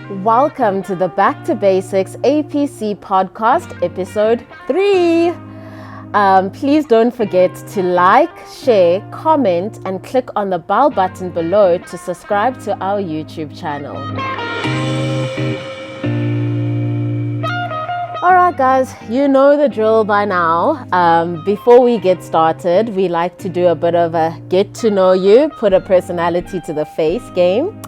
Welcome to the Back to Basics APC podcast, episode 3. Please don't forget to like, share, comment, and click on the bell button below to subscribe to our YouTube channel. Alright guys, you know the drill by now. Before we get started, we like to do a bit of a get to know you, put a personality to the face game.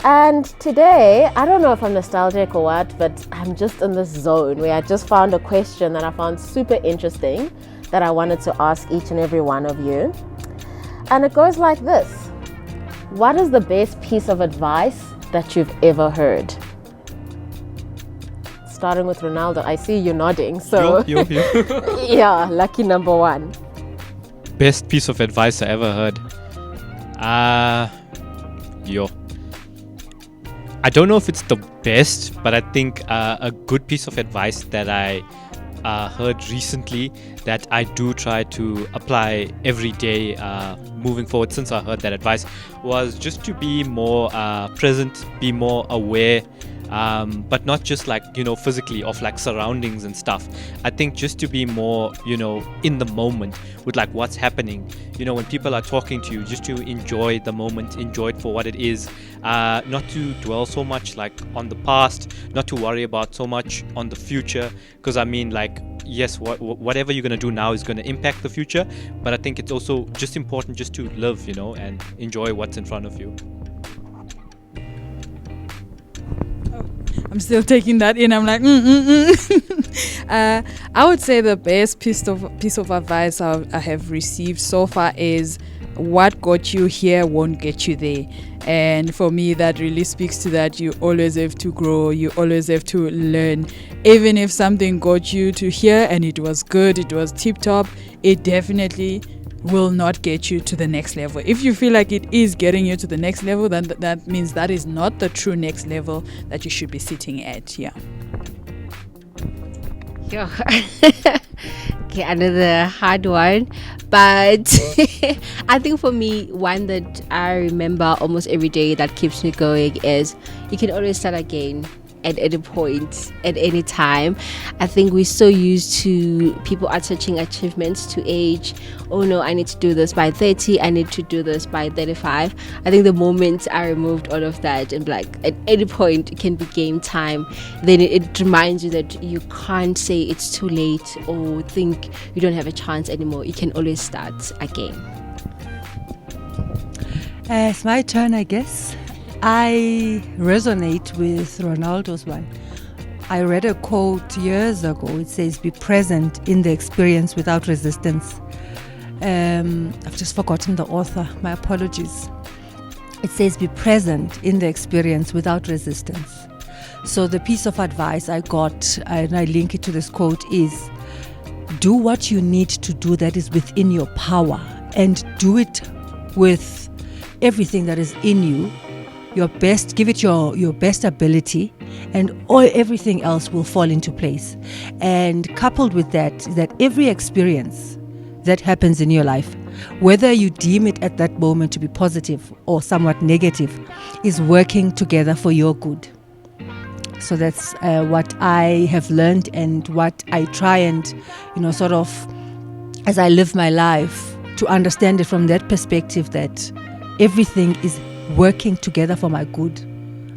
And today, I don't know if I'm nostalgic or what, but I'm just in this zone where I just found a question that I found super interesting that I wanted to ask each and every one of you. And it goes like this. What is the best piece of advice that you've ever heard? Starting with Ronaldo, I see you nodding, so Yo. yeah, lucky number one. Best piece of advice I ever heard. I don't know if it's the best, but I think a good piece of advice that I heard recently that I do try to apply every day moving forward since I heard that advice was just to be more present, be more aware, but not just physically of surroundings and stuff. I think just to be more in the moment with what's happening, when people are talking to you, just to enjoy the moment, enjoy it for what it is, not to dwell so much on the past, not to worry about so much on the future, because yes, whatever you're going to do now is going to impact the future, but I think it's also just important just to live and enjoy what's in front of you. I'm still taking that in. I'm like, I would say the best piece of advice I have received so far is what got you here won't get you there. And for me, that really speaks to that. You always have to grow. You always have to learn. Even if something got you to here and it was good, it was tip top, it definitely will not get you to the next level. If you feel like it is getting you to the next level, then that means that is not the true next level that you should be sitting at. Yeah. Okay, another hard one, but I think for me, one that I remember almost every day that keeps me going is you can always start again. At any point, at any time. I think we're so used to people attaching achievements to age. Oh no, I need to do this by 30, I need to do this by 35. I think the moment I removed all of that and at any point it can be game time, then it reminds you that you can't say it's too late or think you don't have a chance anymore. You can always start again. It's my turn, I guess. I resonate with Ronaldo's one. I read a quote years ago. It says, be present in the experience without resistance. I've just forgotten the author. My apologies. It says, be present in the experience without resistance. So the piece of advice I got, and I link it to this quote, is do what you need to do that is within your power, and do it with everything that is in you. Your best, give it your best ability, and everything else will fall into place. And coupled with that is that every experience that happens in your life, whether you deem it at that moment to be positive or somewhat negative, is working together for your good. So that's what I have learned, and what I try and sort of as I live my life, to understand it from that perspective, that everything is working together for my good.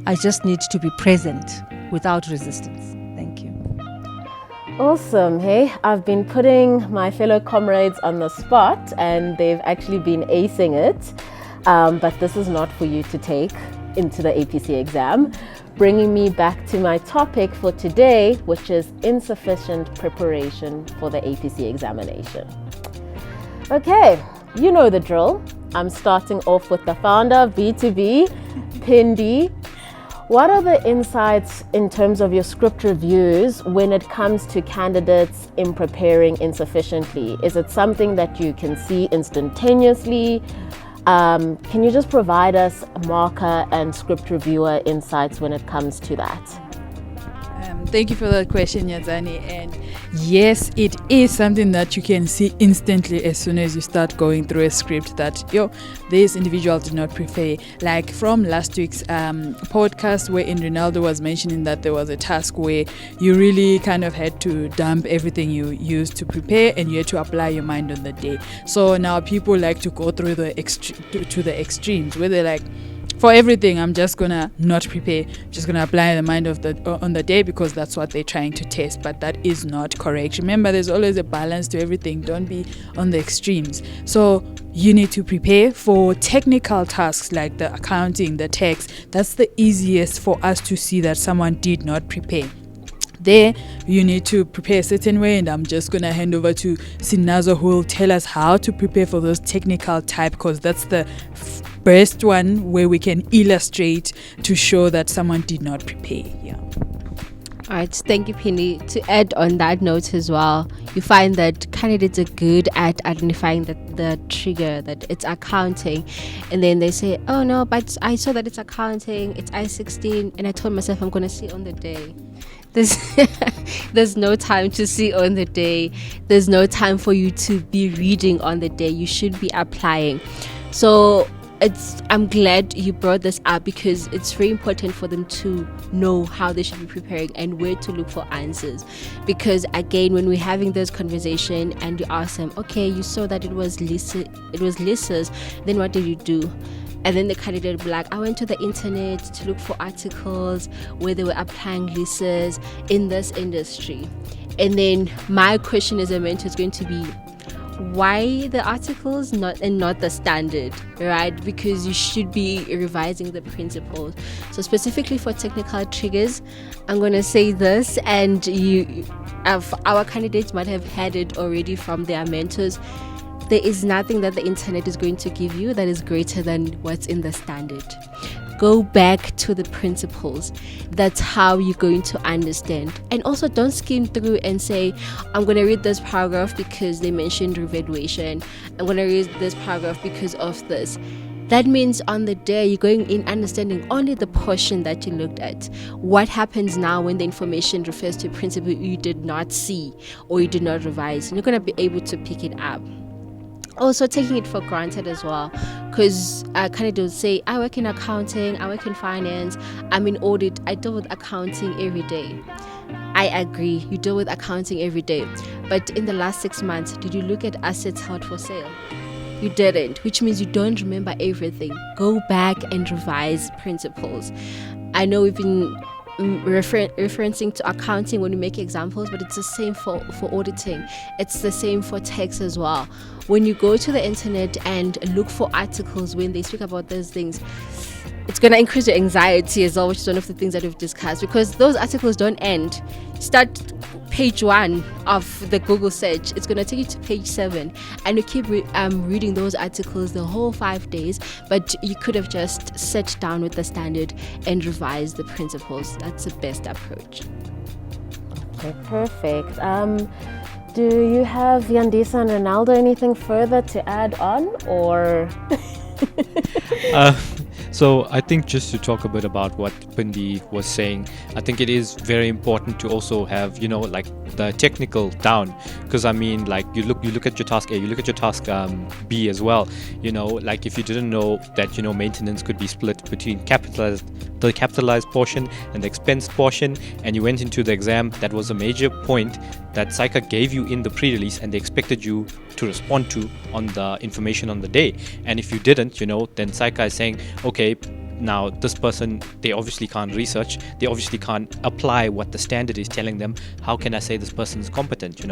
I just need to be present without resistance. Thank you. Awesome. Hey, I've been putting my fellow comrades on the spot and they've actually been acing it. But this is not for you to take into the APC exam. Bringing me back to my topic for today, which is insufficient preparation for the APC examination. Okay, you know the drill. I'm starting off with the founder of B2B, Pindi. What are the insights in terms of your script reviews when it comes to candidates in preparing insufficiently? Is it something that you can see instantaneously? Can you just provide us marker and script reviewer insights when it comes to that? Thank you for that question, Yazani. And yes, it is something that you can see instantly as soon as you start going through a script that, this individual did not prepare. Like from last week's podcast where Ronaldo was mentioning that there was a task where you really kind of had to dump everything you used to prepare and you had to apply your mind on the day. So now people like to go through the extremes where they're like, for everything, I'm just gonna not prepare. Just gonna apply the mind on the day because that's what they're trying to test. But that is not correct. Remember, there's always a balance to everything. Don't be on the extremes. So you need to prepare for technical tasks like the accounting, the tax. That's the easiest for us to see that someone did not prepare. There, you need to prepare a certain way, and I'm just gonna hand over to Sinazo, who will tell us how to prepare for those technical type, because that's the best one where we can illustrate to show that someone did not prepare. All right, thank you, Penny. To add on that note as well, you find that candidates are good at identifying the trigger, that it's accounting, and then they say, oh no, but I saw that it's accounting, it's I-16, and I told myself I'm going to see on the day. There's no time to see on the day. There's no time for you to be reading on the day. You should be applying. So I'm glad you brought this up because it's very important for them to know how they should be preparing and where to look for answers. Because again, when we're having this conversation and you ask them, okay, you saw that it was leases, then what did you do? And then the candidate will be like, I went to the internet to look for articles where they were applying leases in this industry. And then my question as a mentor is going to be, why the articles not the standard, right? Because you should be revising the principles. So specifically for technical triggers, I'm going to say this, and our candidates might have had it already from their mentors. There is nothing that the internet is going to give you that is greater than what's in the standard. Go back to the principles. That's how you're going to understand. And also don't skim through and say, I'm going to read this paragraph because they mentioned revaluation. I'm going to read this paragraph because of this. That means on the day you're going in understanding only the portion that you looked at. What happens now when the information refers to a principle you did not see or you did not revise? And you're going to be able to pick it up. Also taking it for granted as well, because candidates say, I work in accounting, I work in finance, I'm in audit, I deal with accounting every day. I agree, you deal with accounting every day, but in the last 6 months, did you look at assets held for sale? You didn't, which means you don't remember everything. Go back and revise principles. I know we've been referencing to accounting when we make examples, but it's the same for auditing. It's the same for tax as well. When you go to the internet and look for articles when they speak about those things, it's going to increase your anxiety as well, which is one of the things that we've discussed, because those articles don't end. Start page 1 of the Google search, it's going to take you to page 7, and you keep reading those articles the whole 5 days, but you could have just sat down with the standard and revised the principles. That's the best approach. Okay, perfect. Do you have, Yandisa and Ronaldo, anything further to add on, or? So I think just to talk a bit about what Pindi was saying, I think it is very important to also have, like the technical down, because I mean, like you look at your task A, you look at your task B as well. Like if you didn't know that maintenance could be split between the capitalized portion and the expense portion, and you went into the exam, that was a major point that SAICA gave you in the pre-release, and they expected you to respond to on the information on the day. And if you didn't, then SAICA is saying, okay, now this person, they obviously can't research, they obviously can't apply what the standard is telling them. How can I say this person is competent?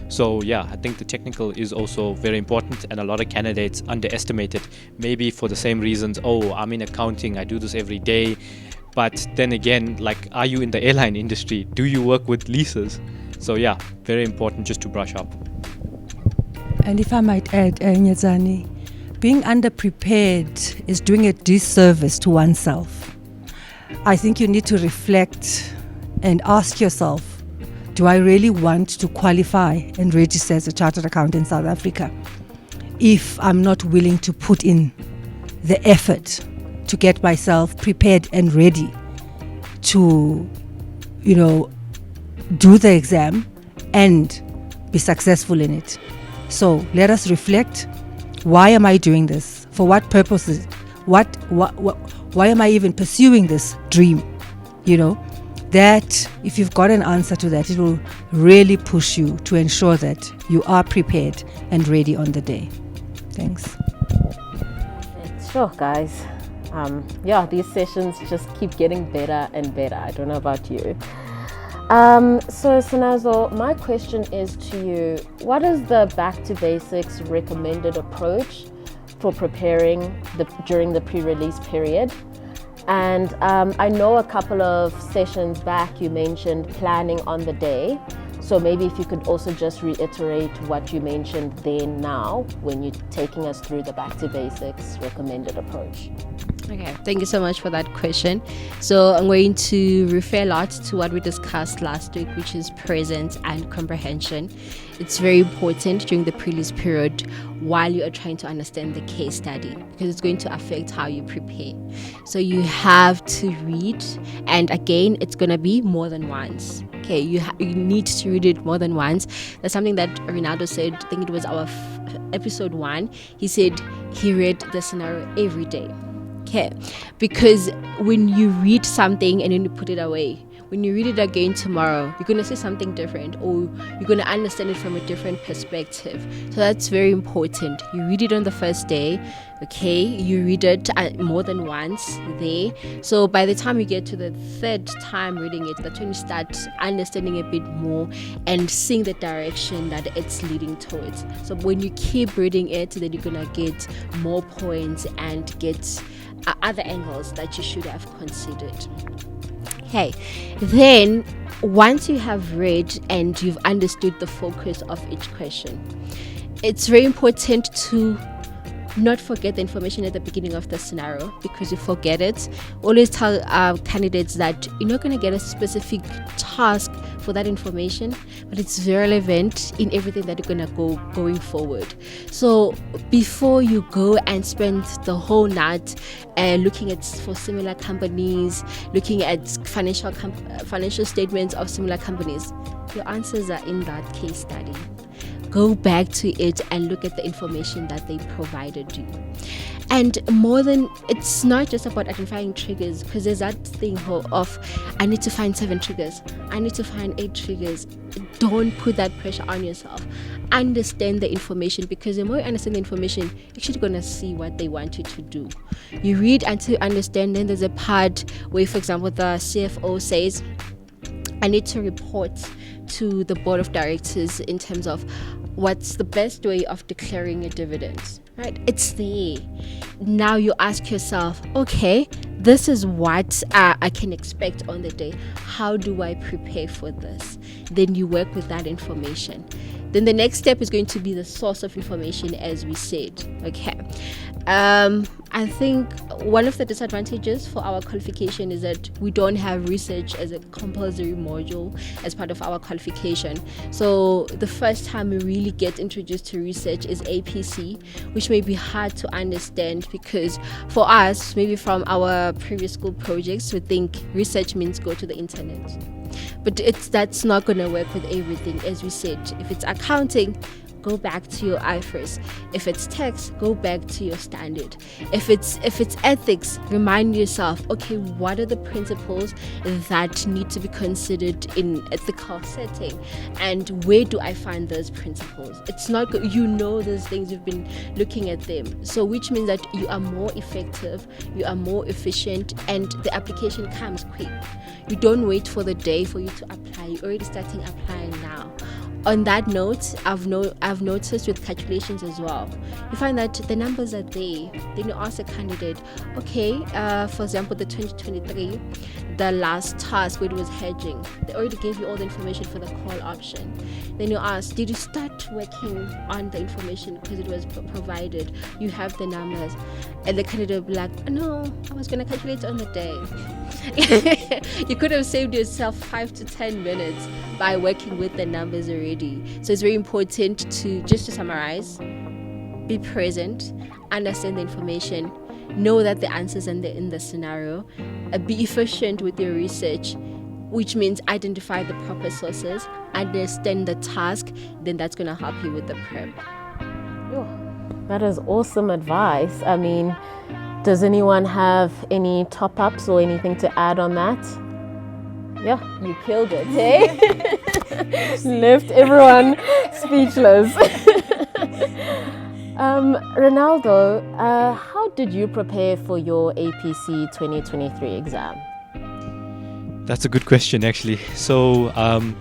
So yeah, I think the technical is also very important, and a lot of candidates underestimate it, maybe for the same reasons. Oh, I'm in accounting, I do this every day. But then again, like, are you in the airline industry? Do you work with leases? So yeah, very important just to brush up. And if I might add, Nyazani, being underprepared is doing a disservice to oneself. I think you need to reflect and ask yourself, do I really want to qualify and register as a chartered accountant in South Africa if I'm not willing to put in the effort to get myself prepared and ready to, do the exam and be successful in it. So let us reflect. Why am I doing this? For what purposes? Why am I even pursuing this dream? That if you've got an answer to that, it will really push you to ensure that you are prepared and ready on the day. Thanks. Sure, guys. These sessions just keep getting better and better. I don't know about you. So Sinazo, my question is to you, what is the back to basics recommended approach for preparing during the pre-release period? And I know a couple of sessions back you mentioned planning on the day. So maybe if you could also just reiterate what you mentioned then now when you're taking us through the back to basics recommended approach. Okay, thank you so much for that question. So I'm going to refer a lot to what we discussed last week, which is presence and comprehension. It's very important during the pre-release period while you are trying to understand the case study, because it's going to affect how you prepare. So you have to read, and again, it's going to be more than once. Okay, you need to read it more than once. That's something that Ronaldo said. I think it was our episode 1. He said he read the scenario every day. Okay, because when you read something and then you put it away, when you read it again tomorrow, you're going to see something different, or you're going to understand it from a different perspective. So that's very important. You read it on the first day, okay, you read it more than once there. So by the time you get to the third time reading it, that's when you start understanding a bit more and seeing the direction that it's leading towards. So when you keep reading it, then you're going to get more points and get other angles that you should have considered. Okay, then once you have read and you've understood the focus of each question, it's very important to not forget the information at the beginning of the scenario, because you forget it. Always tell candidates that you're not going to get a specific task for that information, but it's relevant in everything that you're going to going forward. So before you go and spend the whole night looking at for similar companies, looking at financial statements of similar companies, your answers are in that case study. Go back to it and look at the information that they provided you. And it's not just about identifying triggers, because there's that thing of I need to find 7 triggers, I need to find 8 triggers. Don't put that pressure on yourself. Understand the information, because the more you understand the information, you're actually going to see what they want you to do. You read until you understand. Then there's a part where, for example, the CFO says, I need to report to the board of directors in terms of what's the best way of declaring a dividend, right? It's there. Now you ask yourself, okay, this is what I can expect on the day. How do I prepare for this? Then you work with that information. Then the next step is going to be the source of information, as we said. Okay. I think one of the disadvantages for our qualification is that we don't have research as a compulsory module as part of our qualification. So the first time we really get introduced to research is APC, which may be hard to understand, because for us, maybe from our previous school projects, we think research means go to the internet. But that's not going to work with everything. As we said, if it's accounting, go back to your IFRS. If it's tax, go back to your standard. If it's ethics, remind yourself, okay, what are the principles that need to be considered in ethical setting, and where do I find those principles? It's not those things, you've been looking at them, so which means that you are more effective, you are more efficient, and the application comes quick. You don't wait for the day for you to apply. You're already starting applying now. On that note, I've noticed with calculations as well, you find that the numbers are there. Then you ask a candidate, okay, for example, the 2023, the last task where it was hedging, they already gave you all the information for the call option. Then you ask, did you start working on the information because it was provided? You have the numbers. And the candidate will be like, no, I was going to calculate on the day. You could have saved yourself 5 to 10 minutes by working with the numbers already. So it's very important to summarize, be present, understand the information, know that the answers are in the scenario, be efficient with your research, which means identify the proper sources, understand the task, then that's going to help you with the prep. That is awesome advice. I mean, does anyone have any top-ups or anything to add on that? Yeah, you killed it, eh? Left everyone speechless. Ronaldo, how did you prepare for your APC 2023 exam? That's a good question, actually. So,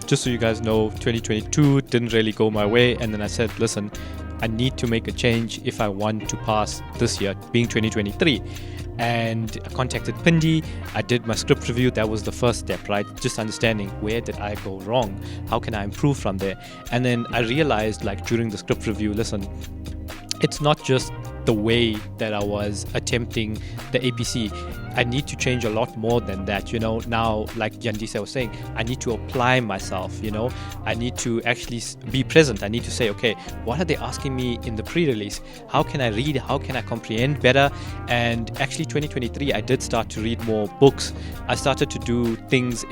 just so you guys know, 2022 didn't really go my way, and then I said, listen, I need to make a change if I want to pass this year, being 2023. And I contacted Pindi. I did my script review. That was the first step, right? Just understanding where did I go wrong? How can I improve from there? And then I realized, like, during the script review, listen, it's not just the way that I was attempting the APC. I need to change a lot more than that, you know. Now, like Yandisa was saying, I need to apply myself, you know. I need to actually be present. I need to say, okay, what are they asking me in the pre-release? How can I read? How can I comprehend better? And actually 2023, I did start to read more books. I started to do things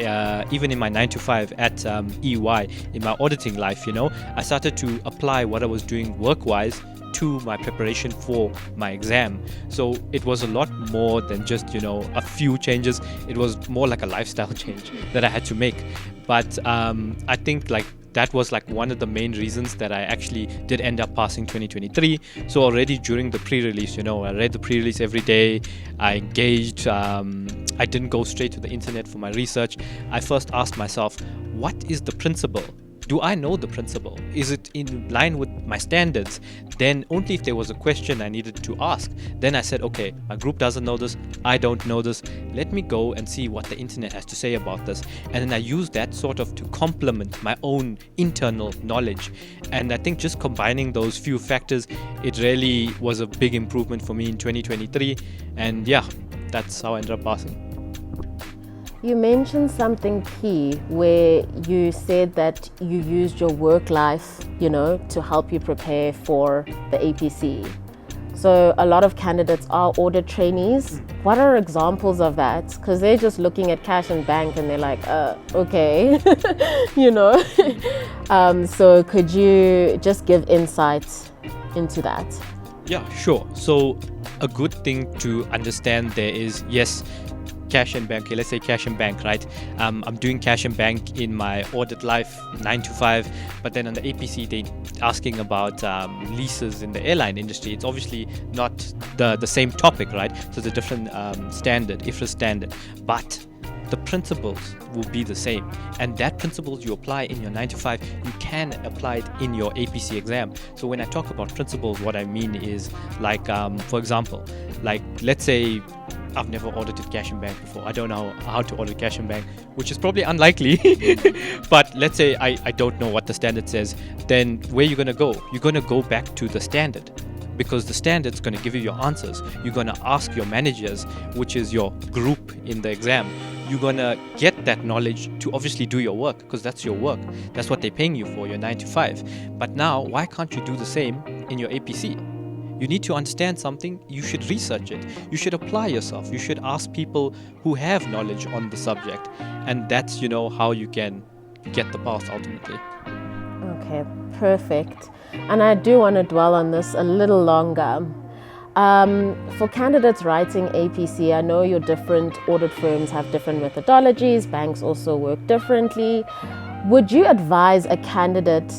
even in my 9 to 5 at EY, in my auditing life, you know. I started to apply what I was doing work-wise to my preparation for my exam. So it was a lot more than just, you know, a few changes. It was more like a lifestyle change that I had to make. But I think like that was like one of the main reasons that I actually did end up passing 2023. So already during the pre-release, you know, I read the pre-release every day. I engaged. I didn't go straight to the internet for my research. I first asked myself, what is the principle? Do I know the principle? Is it in line with my standards? Then only if there was a question I needed to ask, then I said, okay, my group doesn't know this, I don't know this, let me go and see what the internet has to say about this. And then I used that sort of to complement my own internal knowledge. And I think just combining those few factors, it really was a big improvement for me in 2023. And yeah, that's how I ended up passing. You mentioned something key where you said that you used your work life, you know, to help you prepare for the APC. So a lot of candidates are audit trainees. What are examples of that? Because they're just looking at cash and bank and they're like, okay, you know. So could you just give insights into that? Yeah, sure. So a good thing to understand there is, yes, cash and bank. Okay, let's say cash and bank, right? I'm doing cash and bank in my audit life, 9 to 5, but then on the APC, they asking about leases in the airline industry. It's obviously not the same topic, right? So it's a different standard, IFRS standard, but the principles will be the same. And that principles you apply in your 9 to 5, you can apply it in your APC exam. So when I talk about principles, what I mean is like, for example, like let's say I've never audited cash and bank before. I don't know how to audit cash and bank, which is probably unlikely. But let's say I don't know what the standard says. Then where you're going to go? You're going to go back to the standard, because the standard's going to give you your answers. You're going to ask your managers, which is your group in the exam. You're going to get that knowledge to obviously do your work, because that's your work. That's what they're paying you for, your 9 to 5. But now, why can't you do the same in your APC? You need to understand something, you should research it. You should apply yourself. You should ask people who have knowledge on the subject. And that's, you know, how you can get the pass ultimately. Okay, perfect. And I do want to dwell on this a little longer. For candidates writing APC, I know your different audit firms have different methodologies. Banks also work differently. Would you advise a candidate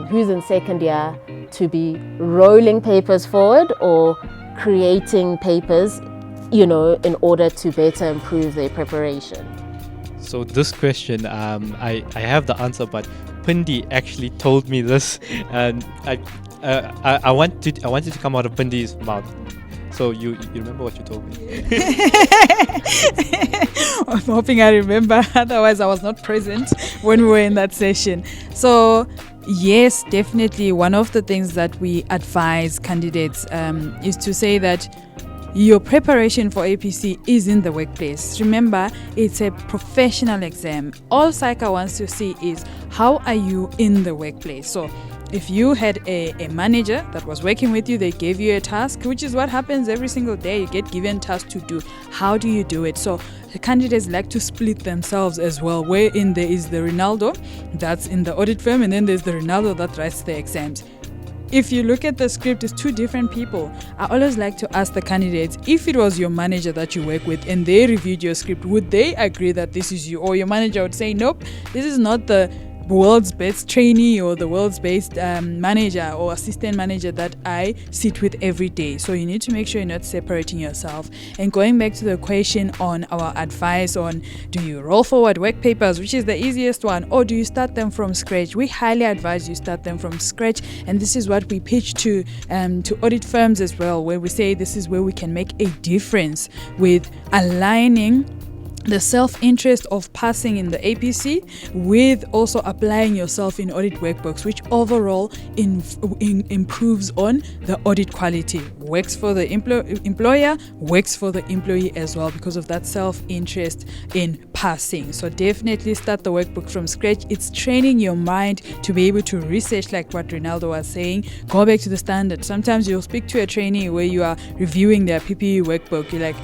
who's in second year to be rolling papers forward or creating papers, you know, in order to better improve their preparation? So this question, I have the answer, but Pindi actually told me this, and I wanted to come out of Pindi's mouth. So you remember what you told me? I'm hoping I remember, otherwise I was not present when we were in that session. So yes, definitely one of the things that we advise candidates is to say that your preparation for APC is in the workplace. Remember, it's a professional exam. All SAICA wants to see is how are you in the workplace. So if you had a manager that was working with you, they gave you a task, which is what happens every single day. You get given tasks to do. How do you do it? So the candidates like to split themselves as well, wherein there is the Ronaldo that's in the audit firm, and then there's the Ronaldo that writes the exams. If you look at the script, it's two different people. I always like to ask the candidates, if it was your manager that you work with and they reviewed your script, would they agree that this is you? Or your manager would say, nope, this is not the world's best trainee or the world's best manager or assistant manager that I sit with every day. So you need to make sure you're not separating yourself. And going back to the question on our advice on, do you roll forward work papers, which is the easiest one, or do you start them from scratch? We highly advise you start them from scratch, and this is what we pitch to audit firms as well, where we say this is where we can make a difference with aligning the self-interest of passing in the APC with also applying yourself in audit workbooks, which overall improves on the audit quality. Works for the employer, works for the employee as well, because of that self-interest in passing. So definitely start the workbook from scratch. It's training your mind to be able to research, like what Ronaldo was saying. Go back to the standard. Sometimes you'll speak to a trainee where you are reviewing their PPE workbook. You're like,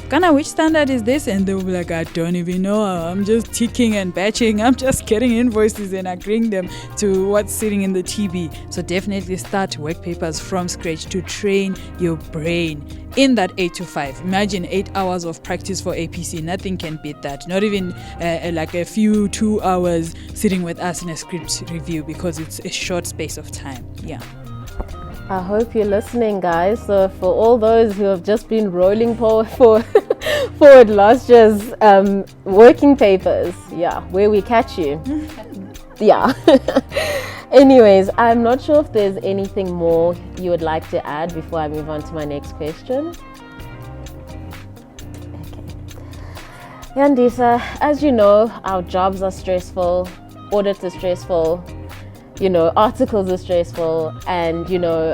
Kana, which standard is this? And they will be like, I don't even know. I'm just ticking and batching. I'm just getting invoices and agreeing them to what's sitting in the TB. So definitely start work papers from scratch to train your brain in that 8 to 5. Imagine 8 hours of practice for APC. Nothing can beat that. Not even like a few 2 hours sitting with us in a script review, because it's a short space of time. Yeah. I hope you're listening, guys. So for all those who have just been rolling forward last year's working papers, yeah, where we catch you. Yeah. Anyways, I'm not sure if there's anything more you would like to add before I move on to my next question. Okay. Yandisa, as you know, our jobs are stressful, audits are stressful, articles are stressful, and,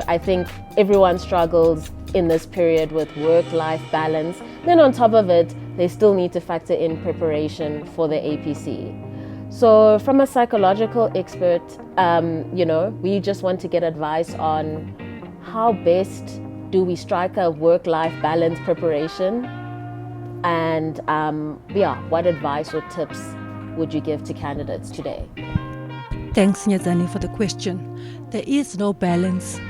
I think everyone struggles in this period with work-life balance. Then on top of it, they still need to factor in preparation for the APC. So from a psychological expert, we just want to get advice on how best do we strike a work-life balance preparation, and what advice or tips would you give to candidates today? Thanks, Nyazani, for the question. There is no balance,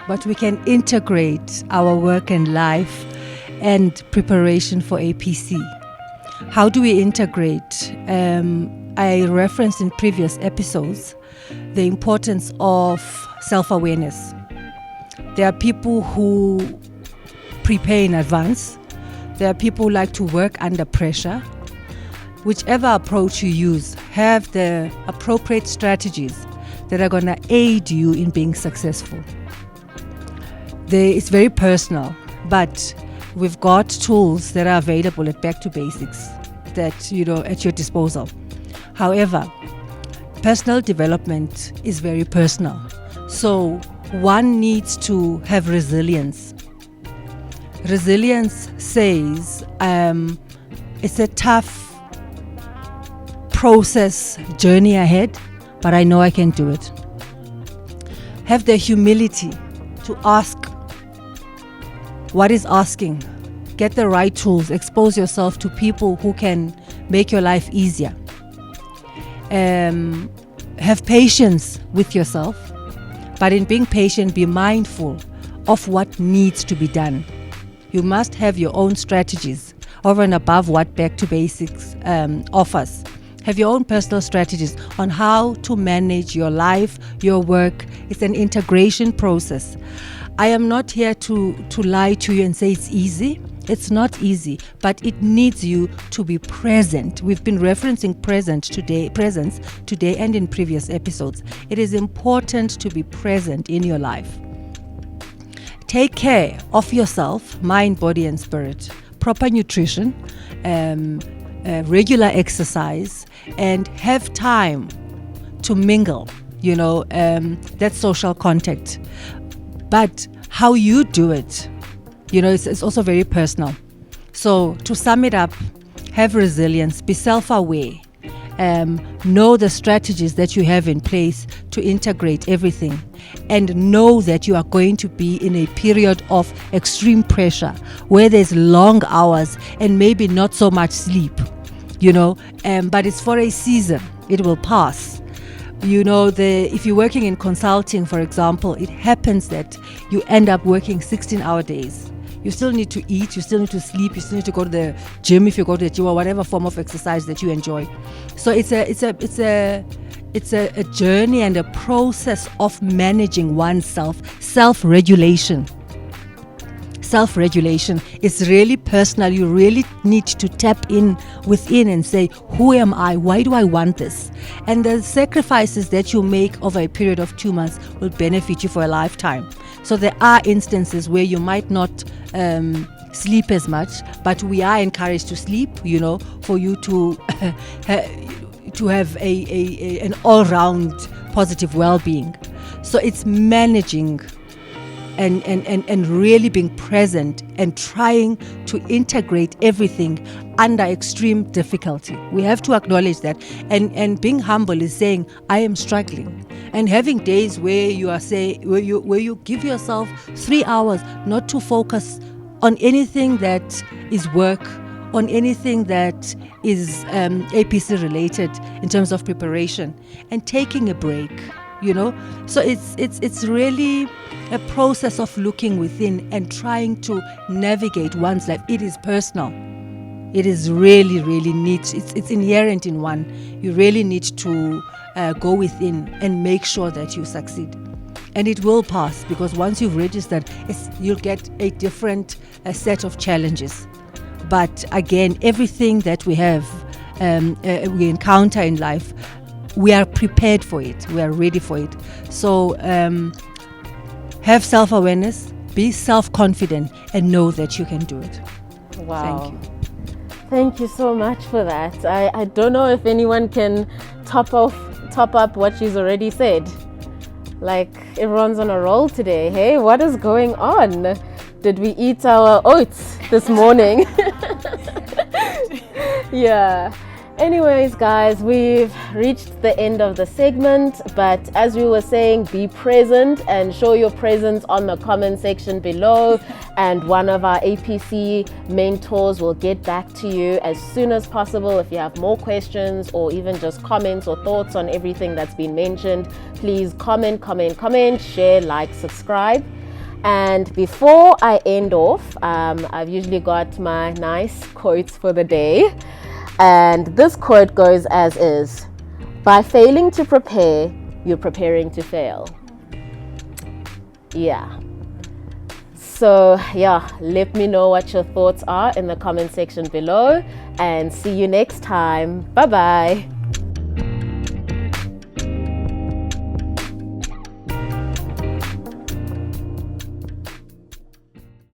but we can integrate our work and life and preparation for APC. How do we integrate? I referenced in previous episodes the importance of self-awareness. There are people who prepare in advance. There are people who like to work under pressure. Whichever approach you use, have the appropriate strategies that are going to aid you in being successful. It's very personal, but we've got tools that are available at Back to Basics that, at your disposal. However, personal development is very personal. So one needs to have resilience. Resilience says it's a tough process journey ahead, but I know I can do it. Have the humility to ask what is asking. Get the right tools. Expose yourself to people who can make your life easier. Have patience with yourself, but in being patient, be mindful of what needs to be done. You must have your own strategies over and above what Back to Basics offers. Have your own personal strategies on how to manage your life, your work. It's an integration process. I am not here to lie to you and say it's easy. It's not easy, but it needs you to be present. We've been referencing presence today and in previous episodes. It is important to be present in your life. Take care of yourself, mind, body, and spirit. Proper nutrition, regular exercise, and have time to mingle, that social contact. But how you do it, it's also very personal. So to sum it up, have resilience, be self-aware, know the strategies that you have in place to integrate everything, and know that you are going to be in a period of extreme pressure where there's long hours and maybe not so much sleep, but it's for a season. It will pass. If you're working in consulting, for example, it happens that you end up working 16-hour days. You still need to eat, you still need to sleep, you still need to go to the gym if you go to the gym, or whatever form of exercise that you enjoy. So it's a journey and a process of managing oneself. Self-regulation is really personal. You really need to tap in within and say, who am I? Why do I want this? And the sacrifices that you make over a period of 2 months will benefit you for a lifetime. So there are instances where you might not sleep as much, but we are encouraged to sleep, for you to have an all-round positive well-being. So it's managing and really being present and trying to integrate everything under extreme difficulty. We have to acknowledge that, and being humble is saying, I am struggling, and having days where you give yourself 3 hours not to focus on anything that is work, on anything that is APC related in terms of preparation, and taking a break. So it's really a process of looking within and trying to navigate one's life. It is personal. It is really, really neat. It's inherent in one. You really need to go within and make sure that you succeed. And it will pass, because once you've registered, you'll get a different set of challenges. But again, everything that we have, we encounter in life, we are prepared for it. We are ready for it. So have self-awareness, be self-confident, and know that you can do it. Wow. Thank you. Thank you so much for that. I don't know if anyone can top up what she's already said. Like, everyone's on a roll today. Hey, what is going on? Did we eat our oats this morning? Yeah. Anyways, guys, we've reached the end of the segment, but as we were saying, be present and show your presence on the comment section below, and one of our APC mentors will get back to you as soon as possible. If you have more questions or even just comments or thoughts on everything that's been mentioned, please comment, share, like, subscribe. And before I end off, I've usually got my nice quotes for the day. And this quote goes as is: by failing to prepare, you're preparing to fail. Yeah. So yeah, let me know what your thoughts are in the comment section below, and see you next time. Bye bye.